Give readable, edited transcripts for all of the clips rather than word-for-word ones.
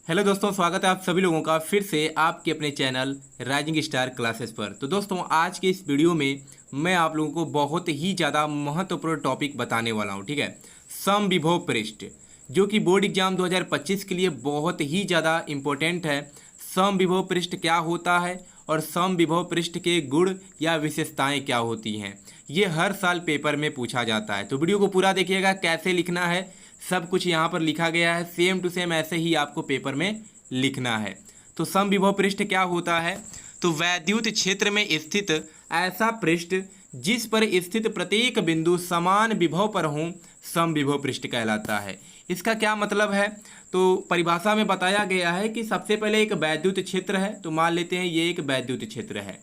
Hello दोस्तों, स्वागत है आप सभी लोगों का फिर से आपके अपने चैनल राइजिंग स्टार क्लासेस पर। तो दोस्तों, आज के इस वीडियो में मैं आप लोगों को बहुत ही ज़्यादा महत्वपूर्ण टॉपिक बताने वाला हूं। ठीक है, समविभव पृष्ठ, जो कि बोर्ड एग्जाम 2025 के लिए बहुत ही ज़्यादा इम्पोर्टेंट है। समविभव पृष्ठ क्या होता है और समविभव पृष्ठ के गुण या विशेषताएं क्या होती हैं, ये हर साल पेपर में पूछा जाता है। तो वीडियो को पूरा देखिएगा, कैसे लिखना है सब कुछ यहाँ पर लिखा गया है, सेम टू सेम ऐसे ही आपको पेपर में लिखना है। तो समविभव पृष्ठ क्या होता है? तो वैद्युत क्षेत्र में स्थित ऐसा पृष्ठ जिस पर स्थित प्रत्येक बिंदु समान विभव पर हो, समविभव पृष्ठ कहलाता है। इसका क्या मतलब है? तो परिभाषा में बताया गया है कि सबसे पहले एक वैद्युत क्षेत्र है। तो मान लेते हैं ये एक वैद्युत क्षेत्र है,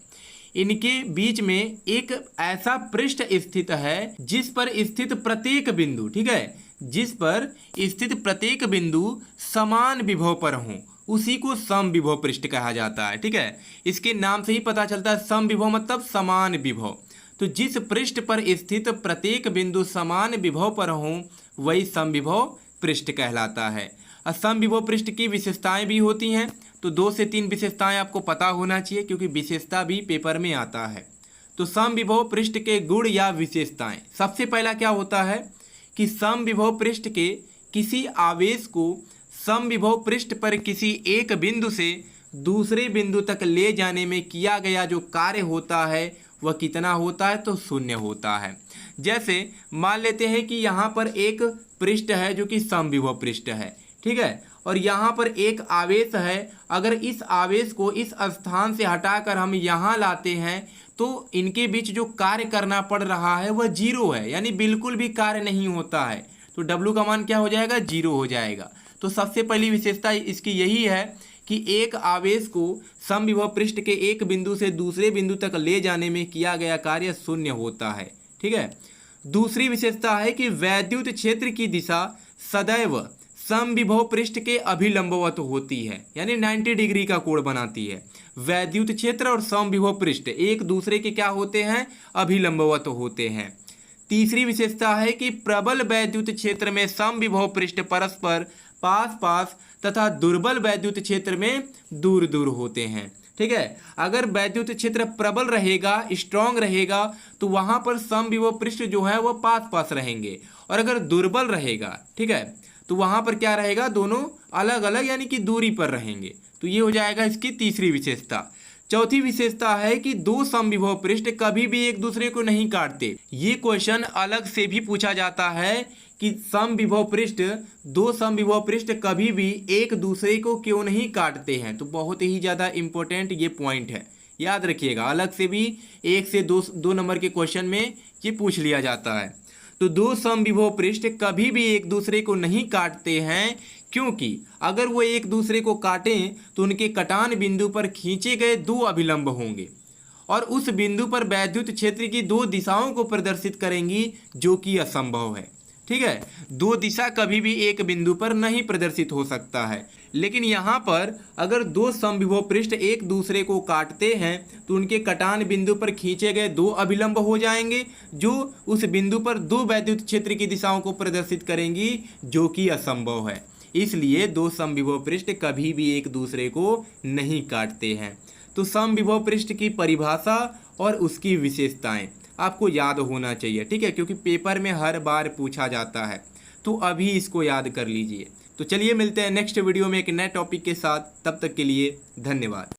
इनके बीच में एक ऐसा पृष्ठ स्थित है जिस पर स्थित प्रत्येक बिंदु, ठीक है, जिस पर स्थित प्रत्येक बिंदु समान विभव पर हो, उसी को समविभव पृष्ठ कहा जाता है। ठीक है, इसके नाम से ही पता चलता है, समविभव मतलब समान विभव। तो जिस पृष्ठ पर स्थित प्रत्येक बिंदु समान विभव पर हो, वही समविभव पृष्ठ कहलाता है। समविभव पृष्ठ की विशेषताएं भी होती हैं। तो 2 से 3 विशेषताएं आपको पता होना चाहिए, क्योंकि विशेषता भी पेपर में आता है। तो समविभव पृष्ठ के गुण या विशेषताएं, सबसे पहला क्या होता है कि समविभव पृष्ठ के किसी आवेश को समविभव पृष्ठ पर किसी एक बिंदु से दूसरे बिंदु तक ले जाने में किया गया जो कार्य होता है वह कितना होता है? तो शून्य होता है। जैसे मान लेते हैं कि यहाँ पर एक पृष्ठ है जो कि समविभव पृष्ठ है, ठीक है, और यहाँ पर एक आवेश है। अगर इस आवेश को इस स्थान से हटाकर हम यहाँ लाते हैं तो इनके बीच जो कार्य करना पड़ रहा है वह जीरो है, यानी बिल्कुल भी कार्य नहीं होता है। तो W का मान क्या हो जाएगा? जीरो हो जाएगा। तो सबसे पहली विशेषता इसकी यही है कि एक आवेश को समविभव पृष्ठ के एक बिंदु से दूसरे बिंदु तक ले जाने में किया गया कार्य शून्य होता है। ठीक है, दूसरी विशेषता है कि वैद्युत क्षेत्र की दिशा सदैव समविभव पृष्ठ के अभिलंबवत होती है, यानी 90 डिग्री का कोण बनाती है। वैद्युत क्षेत्र और समविभव पृष्ठ एक दूसरे के क्या होते हैं? अभिलंबवत होते हैं। तीसरी विशेषता है कि प्रबल वैद्युत क्षेत्र में समविभव पृष्ठ परस्पर पास पास तथा दुर्बल वैद्युत क्षेत्र में दूर दूर होते हैं। ठीक है, अगर वैद्युत क्षेत्र प्रबल रहेगा, स्ट्रांग रहेगा, तो वहां पर समविभव पृष्ठ जो है वह पास पास रहेंगे, और अगर दुर्बल रहेगा, ठीक है, तो वहां पर क्या रहेगा? दोनों अलग अलग यानी कि दूरी पर रहेंगे। तो ये हो जाएगा इसकी तीसरी विशेषता। चौथी विशेषता है कि दो समविभव पृष्ठ कभी भी एक दूसरे को नहीं काटते। ये क्वेश्चन अलग से भी पूछा जाता है कि समविभव पृष्ठ, दो समविभव पृष्ठ कभी भी एक दूसरे को क्यों नहीं काटते हैं। तो बहुत ही ज़्यादा इंपॉर्टेंट ये पॉइंट है, याद रखिएगा। अलग से भी 1 से 2 नंबर के क्वेश्चन में ये पूछ लिया जाता है। तो दो समविभव पृष्ठ कभी भी एक दूसरे को नहीं काटते हैं, क्योंकि अगर वो एक दूसरे को काटें तो उनके कटान बिंदु पर खींचे गए 2 अभिलंब होंगे, और उस बिंदु पर वैद्युत क्षेत्र की 2 दिशाओं को प्रदर्शित करेंगी, जो कि असंभव है। ठीक है, 2 दिशा कभी भी एक बिंदु पर नहीं प्रदर्शित हो सकता है। लेकिन यहाँ पर अगर 2 समविभव पृष्ठ एक दूसरे को काटते हैं तो उनके कटान बिंदु पर खींचे गए 2 अभिलंब हो जाएंगे, जो उस बिंदु पर 2 वैद्युत क्षेत्र की दिशाओं को प्रदर्शित करेंगी, जो कि असंभव है। इसलिए 2 समविभव पृष्ठ कभी भी एक दूसरे को नहीं काटते हैं। तो समविभव पृष्ठ की परिभाषा और उसकी विशेषताएं आपको याद होना चाहिए, ठीक है, क्योंकि पेपर में हर बार पूछा जाता है। तो अभी इसको याद कर लीजिए। तो चलिए मिलते हैं नेक्स्ट वीडियो में एक नए टॉपिक के साथ। तब तक के लिए धन्यवाद।